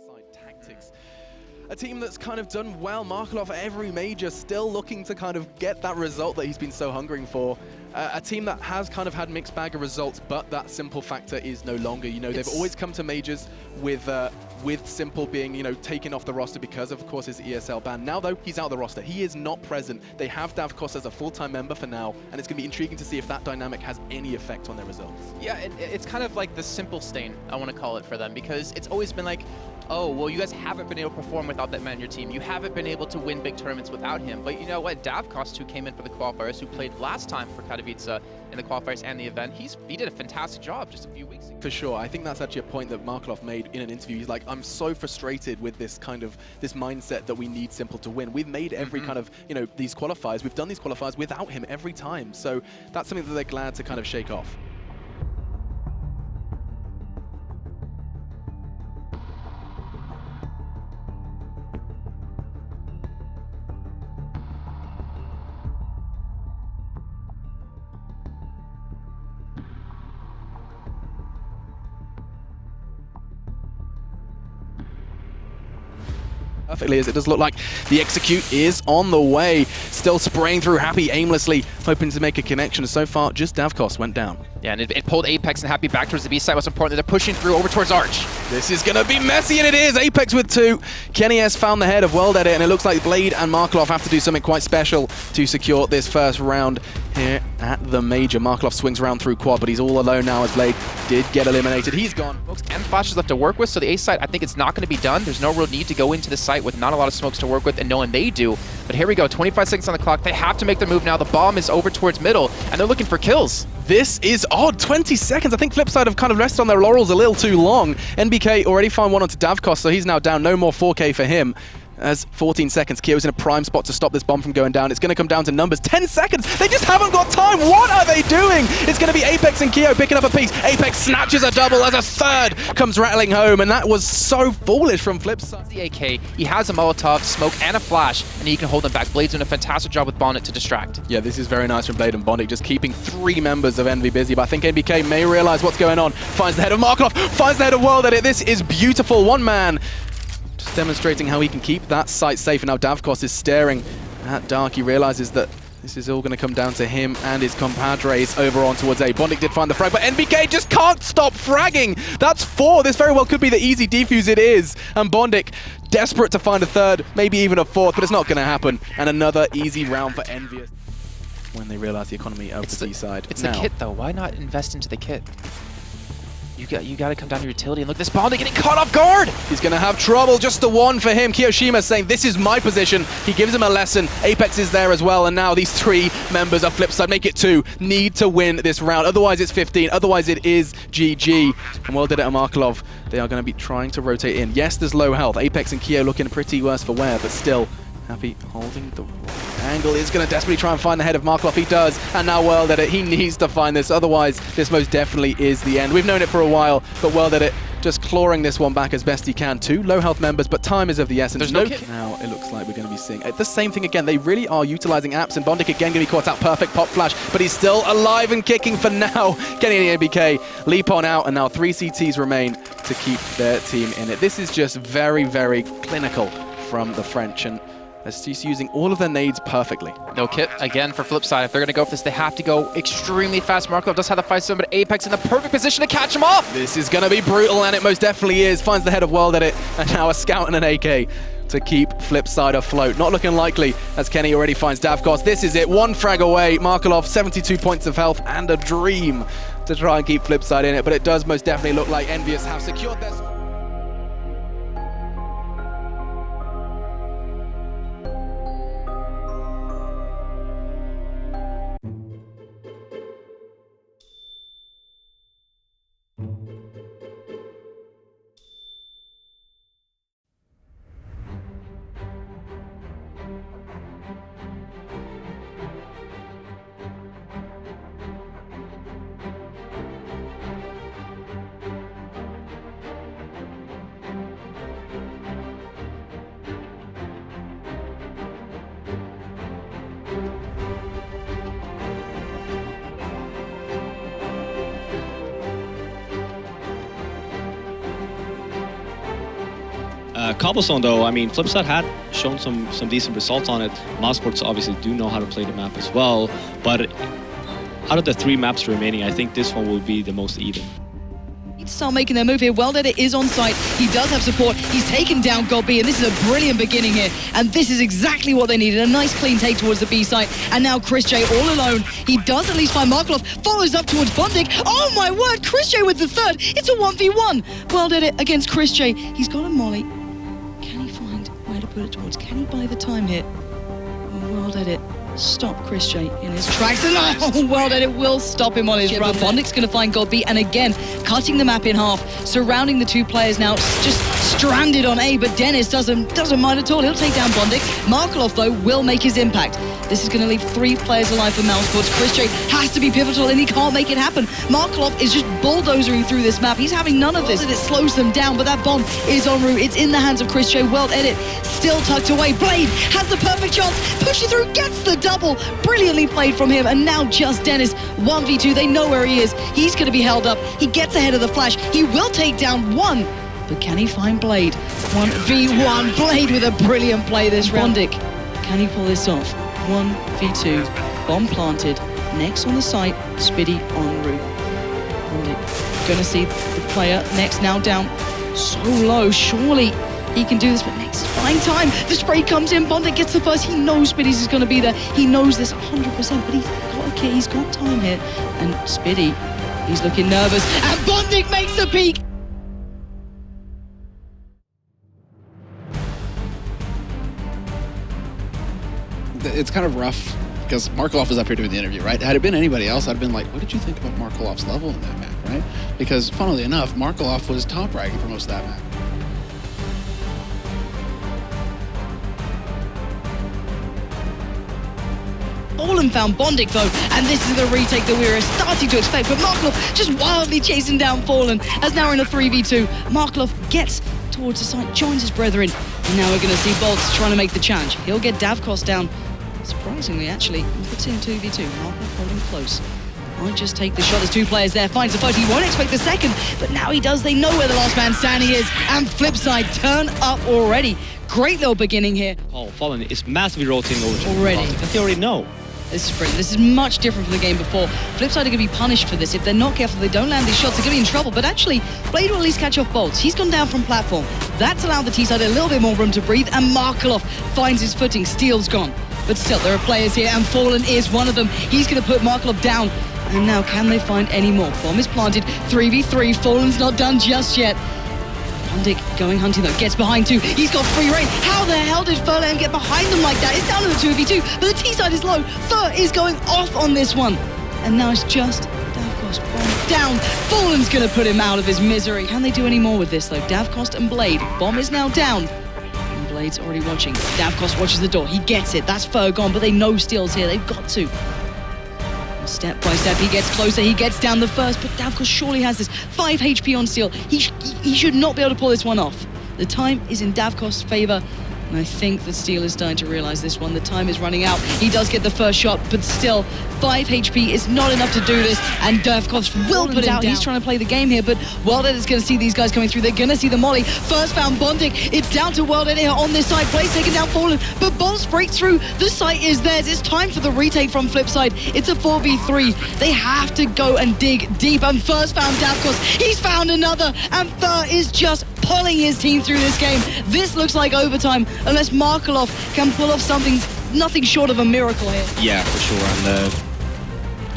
FlipSid Tactics. A team that's kind of done well. Markelov every major, still looking to kind of get that result that he's been so hungering for. A team that has kind of had mixed bag of results, but that S1mple factor is no longer. You know, they've always come to majors with S1mple being, you know, taken off the roster because of course his ESL ban. Now though, he's out of the roster. He is not present. They have DavCost as a full-time member for now, and it's going to be intriguing to see if that dynamic has any effect on their results. Yeah, it's kind of like the simple stain, I want to call it for them, because it's always been like, oh, well, you guys haven't been able to perform without that man on your team. You haven't been able to win big tournaments without him. But you know what? DavCost, who came in for the qualifiers, who played last time for Katowice in the qualifiers and the event, he did a fantastic job just a few weeks ago. For sure. I think that's actually a point that Markelov made in an interview. He's like, I'm so frustrated with this kind of, this mindset that we need S1mple to win. We've made every kind of, you know, these qualifiers. We've done these qualifiers without him every time. So that's something that they're glad to kind of shake off. Perfectly, as it does look like the execute is on the way. Still spraying through Happy aimlessly, hoping to make a connection. So far, just DavCost went down. Yeah, and it pulled Apex and Happy back towards the B side. What's important, they're pushing through over towards Arch. This is going to be messy, and it is. Apex with 2. Kenny S found the head of World Edit, and it looks like Blade and Markelov have to do something quite special to secure this first round here at the major. Markelov swings around through quad, but he's all alone now as Blade did get eliminated. He's gone. And flashes left to work with, so the A side, I think it's not going to be done. There's no real need to go into the site with not a lot of smokes to work with, and knowing they do. But here we go, 25 seconds on the clock. They have to make their move now. The bomb is over towards middle, and they're looking for kills. This is odd, 20 seconds. I think FlipSid have kind of rested on their laurels a little too long. NBK already found one onto DavCost, so he's now down. No more 4K for him. As 14 seconds, Kyo's in a prime spot to stop this bomb from going down. It's going to come down to numbers. 10 seconds! They just haven't got time! What are they doing? It's going to be Apex and Kyo picking up a piece. Apex snatches a double as a third comes rattling home, and that was so foolish from FlipSid. The AK, he has a Molotov, smoke, and a flash, and he can hold them back. Blade's doing a fantastic job with Bonnet to distract. Yeah, this is very nice from Blade and Bondic, just keeping 3 members of Envy busy, but I think NBK may realize what's going on. Finds the head of Markelov, finds the head of World Edit. This is beautiful. One man just demonstrating how he can keep that site safe, and now DavCost is staring at Dark. He realizes that this is all going to come down to him and his compadres over on towards A. Bondic did find the frag, but NBK just can't stop fragging. That's 4. This very well could be the easy defuse it is. And Bondic desperate to find a third, maybe even a 4th, but it's not going to happen. And another easy round for EnVyUs when they realize the economy of the B side. It's the kit though. Why not invest into the kit? You got to come down to utility, and look, this Bondic getting caught off guard! He's going to have trouble, just the 1 for him. Kiyoshima saying, this is my position. He gives him a lesson. Apex is there as well, and now these 3 members of FlipSid, make it 2, need to win this round. Otherwise it's 15, otherwise it is GG. And World Edit and Markelov, they are going to be trying to rotate in. Yes, there's low health. Apex and Kyo looking pretty worse for wear, but still, Happy holding the angle. Is going to desperately try and find the head of Markelov. He does, and now World Edit, he needs to find this, otherwise this most definitely is the end. We've known it for a while, but World Edit just clawing this one back as best he can. 2 low health members, but time is of the essence. There's no kit. Now it looks like we're going to be seeing the same thing again. They really are utilizing apps, and Bondic again going to be caught out. Perfect pop flash, but he's still alive and kicking for now. Getting the NBK, leap on out, and now 3 CTs remain to keep their team in it. This is just very, very clinical from the French, and ST's using all of their nades perfectly. No kit again for FlipSid. If they're going to go for this, they have to go extremely fast. Markelov does have the 5-7, but Apex in the perfect position to catch him off. This is going to be brutal, and it most definitely is. Finds the head of World Edit, and now a scout and an AK to keep FlipSid afloat. Not looking likely, as Kenny already finds DavCost. This is it, 1 frag away. Markelov, 72 points of health, and a dream to try and keep FlipSid in it, but it does most definitely look like EnVyUs have secured this. Cobblestone, though, I mean, FlipSid had shown some decent results on it. Mouse obviously do know how to play the map as well, but out of the 3 maps remaining, I think this one will be the most even. To start making their move here. Weldedet is on site. He does have support. He's taken down God B, and this is a brilliant beginning here. And this is exactly what they needed. A nice clean take towards the B site. And now Chris J all alone. He does at least find Markelov. Follows up towards Bondik. Oh my word, Chris J with the third. It's a 1v1. Weldedet against Chris J. He's got a molly. Can he find where to put it towards? Can he buy the time here? Weldedet stop Chris J in his tracks, and Weldedet will stop him on his run. Bondik's going to find God B, and again, cutting the map in half, surrounding the 2 players now, just stranded on A, but Dennis doesn't mind at all. He'll take down Bondik. Markelov, though, will make his impact. This is going to leave 3 players alive for Mouse. Chris J has to be pivotal, and he can't make it happen. Markelov is just bulldozering through this map. He's having none of this. It slows them down, but that bomb is en route. It's in the hands of Chris J. Weldedet still tucked away. Blade has the perfect chance. Pushes through, gets the double. Brilliantly played from him, and now just Dennis. 1v2, they know where he is. He's going to be held up. He gets ahead of the flash. He will take down 1, but can he find Blade? 1v1, Blade with a brilliant play this round. Bondik, can he pull this off? 1v2, bomb planted. Next on the site, Spiddy en route. Bondik going to see the player next, now down so low. Surely he can do this, but next fine time. The spray comes in. Bondik gets the first. He knows Spiddy's is going to be there. He knows this 100%, but he's got a kid. He's got time here. And Spiddy, he's looking nervous. And Bondik makes the peak. It's kind of rough because Markelov is up here doing the interview, right? Had it been anybody else, I'd have been like, what did you think about Markelov's level in that map, right? Because funnily enough, Markelov was top ranking for most of that map. Fallen found Bondik though, and this is the retake that we were starting to expect, but Markelov just wildly chasing down Fallen, as now we're in a 3v2. Markelov gets towards the site, joins his brethren, and now we're going to see Bolts trying to make the challenge. He'll get DavCost down, surprisingly actually, and puts in 2v2. Markelov holding close. Might just take the shot. There's 2 players there, finds the first. He won't expect the second, but now he does. They know where the last man standing is, and FlipSid turn up already. Great little beginning here. Oh, Fallen is massively rotating over to already. But they already know. This is brilliant. This is much different from the game before. FlipSid are going to be punished for this. If they're not careful, they don't land these shots, they're going to be in trouble. But actually, Blade will at least catch off Bolts. He's gone down from platform. That's allowed the T-side a little bit more room to breathe, and Markelov finds his footing. Steel's gone. But still, there are players here, and Fallen is one of them. He's going to put Markelov down. And now, can they find any more? Bomb is planted. 3v3. Fallen's not done just yet. Bondik going hunting though, gets behind 2. He's got free reign. How the hell did Furlan get behind them like that? It's down to the 2v2, but the T-side is low. Fur is going off on this one. And now it's just DavCost bomb down. Fallen's gonna put him out of his misery. Can they do any more with this though? DavCost and Blade. Bomb is now down. And Blade's already watching. DavCost watches the door. He gets it. That's Fur gone, but they know Steel's here. They've got to. Step by step, he gets closer, he gets down the first, but DavCost surely has this. 5 HP on Steel. He should not be able to pull this one off. The time is in DavCost's favor, and I think that Steel is starting to realize this one. The time is running out. He does get the first shot, but still, 5 HP is not enough to do this, and DavCost will put it out. He's trying to play the game here, but Weldedet is going to see these guys coming through. They're going to see the molly. First found Bondik. It's down to Weldedet here on this side. Blaze taking down Fallen, but Bolts break through. The site is theirs. It's time for the retake from FlipSid. It's a 4v3. They have to go and dig deep, and first found DavCost. He's found another, and Fur is just pulling his team through this game. This looks like overtime, unless Markelov can pull off something, nothing short of a miracle here. Yeah, for sure. And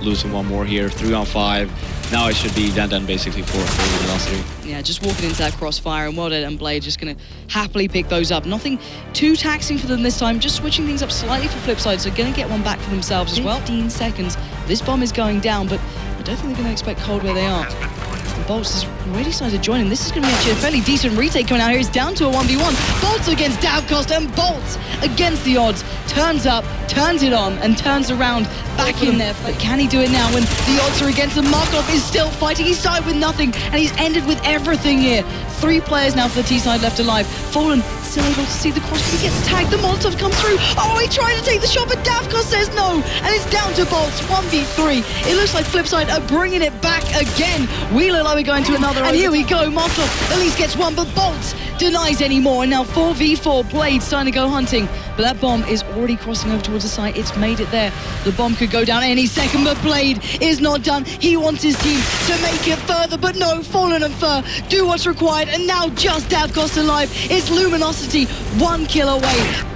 losing one more here, 3-on-5. Now it should be done basically for Luminosity. Yeah, just walking into that crossfire, and Weldedet and Blade just going to happily pick those up. Nothing too taxing for them this time, just switching things up slightly for FlipSid, so going to get one back for themselves as well. 15 seconds. This bomb is going down, but I don't think they're going to expect cold where they are. Bolts has already started joining. This is going to be actually a fairly decent retake coming out here. It's down to a 1v1. Bolts against DavCost, and Bolts against the odds. Turns up, turns it on, and turns around back in there. But can he do it now when the odds are against him? Markelov is still fighting. He started with nothing, and he's ended with everything here. 3 players now for the T-side left alive. Fallen still able to see the cross, but he gets tagged. The Molotov comes through. Oh, he tried to take the shot, but DavCost says no. And it's down to Bolts, 1v3. It looks like FlipSid are bringing it back again. We look like we're going to another. And here we go. Markelov at least gets one, but Bolts denies anymore, and now 4v4 Blade starting to go hunting. But that bomb is already crossing over towards the site. It's made it there. The bomb could go down any second, but Blade is not done. He wants his team to make it further, but no, Fallen and Fur do what's required, and now just DavCost alive. It's Luminosity 1 kill away.